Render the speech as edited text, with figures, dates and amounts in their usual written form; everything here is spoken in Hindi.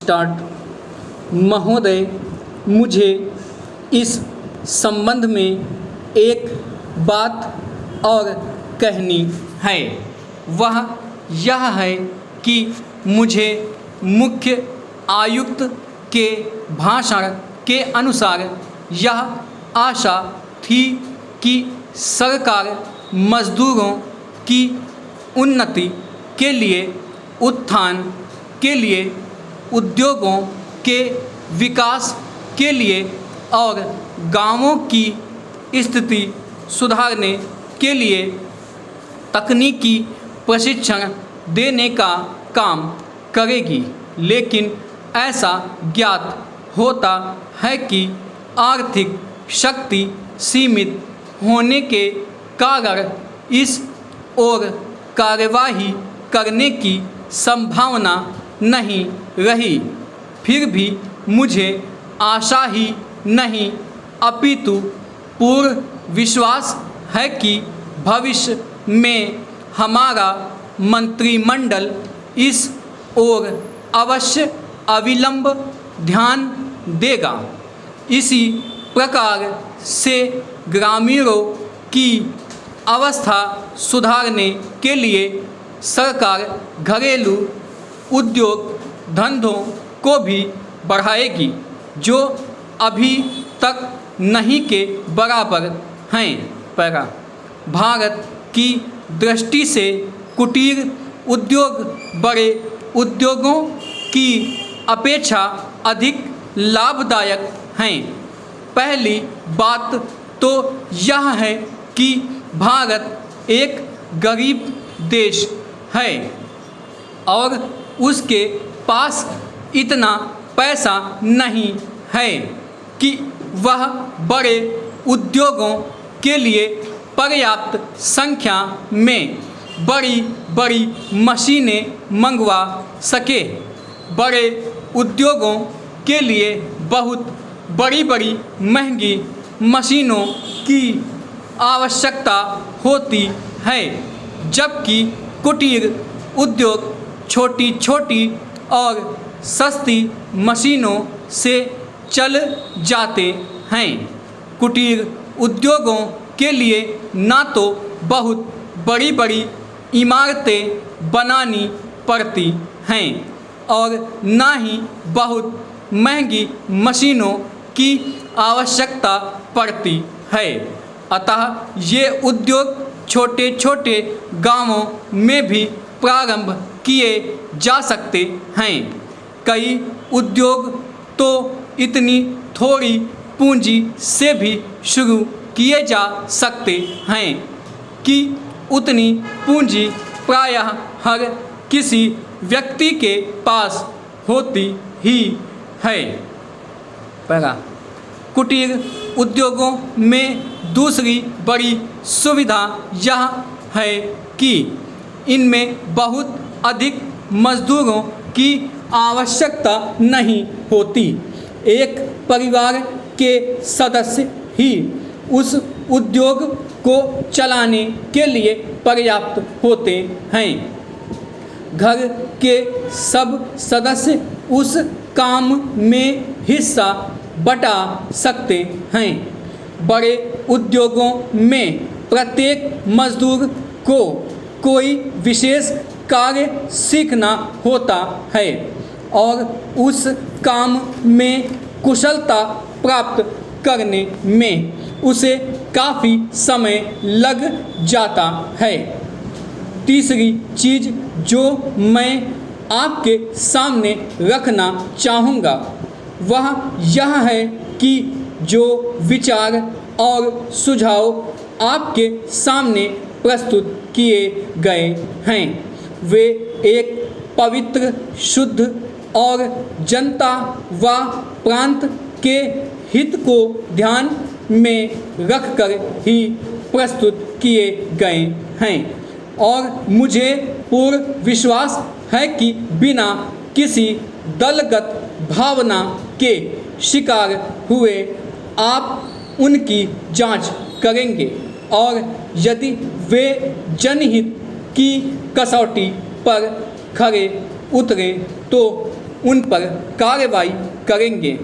स्टार्ट। महोदय, मुझे इस संबंध में एक बात और कहनी है। वह यह है कि मुझे मुख्य आयुक्त के भाषण के अनुसार यह आशा थी कि सरकार मजदूरों की उन्नति के लिए, उत्थान के लिए, उद्योगों के विकास के लिए और गांवों की स्थिति सुधारने के लिए तकनीकी प्रशिक्षण देने का काम करेगी। लेकिन ऐसा ज्ञात होता है कि आर्थिक शक्ति सीमित होने के कारण इस ओर कार्यवाही करने की संभावना नहीं रही। फिर भी मुझे आशा ही नहीं अपितु पूर्ण विश्वास है कि भविष्य में हमारा मंत्रिमंडल इस ओर अवश्य अविलंब ध्यान देगा। इसी प्रकार से ग्रामीणों की अवस्था सुधारने के लिए सरकार घरेलू उद्योग धंधों को भी बढ़ाएगी, जो अभी तक नहीं के बराबर हैं। पैरा भारत की दृष्टि से कुटीर उद्योग बड़े उद्योगों की अपेक्षा अधिक लाभदायक हैं। पहली बात तो यह है कि भारत एक गरीब देश है और उसके पास इतना पैसा नहीं है कि वह बड़े उद्योगों के लिए पर्याप्त संख्या में बड़ी बड़ी मशीनें मंगवा सके। बड़े उद्योगों के लिए बहुत बड़ी बड़ी महंगी मशीनों की आवश्यकता होती है, जबकि कुटीर उद्योग छोटी छोटी और सस्ती मशीनों से चल जाते हैं। कुटीर उद्योगों के लिए ना तो बहुत बड़ी बड़ी इमारतें बनानी पड़ती हैं और ना ही बहुत महंगी मशीनों की आवश्यकता पड़ती है। अतः ये उद्योग छोटे छोटे गांवों में भी प्रारंभ किए जा सकते हैं। कई उद्योग तो इतनी थोड़ी पूंजी से भी शुरू किए जा सकते हैं कि उतनी पूंजी प्रायः हर किसी व्यक्ति के पास होती ही है। पहला, कुटीर उद्योगों में दूसरी बड़ी सुविधा यह है कि इनमें बहुत अधिक मजदूरों की आवश्यकता नहीं होती। एक परिवार के सदस्य ही उस उद्योग को चलाने के लिए पर्याप्त होते हैं। घर के सब सदस्य उस काम में हिस्सा बटा सकते हैं। बड़े उद्योगों में प्रत्येक मजदूर को कोई विशेष कार्य सीखना होता है और उस काम में कुशलता प्राप्त करने में उसे काफ़ी समय लग जाता है। तीसरी चीज़ जो मैं आपके सामने रखना चाहूँगा वह यह है कि जो विचार और सुझाव आपके सामने प्रस्तुत किए गए हैं वे एक पवित्र, शुद्ध और जनता व प्रांत के हित को ध्यान में रखकर ही प्रस्तुत किए गए हैं और मुझे पूर्ण विश्वास है कि बिना किसी दलगत भावना के शिकार हुए आप उनकी जांच करेंगे और यदि वे जनहित की कसौटी पर खरे उतरे तो उन पर कार्रवाई करेंगे।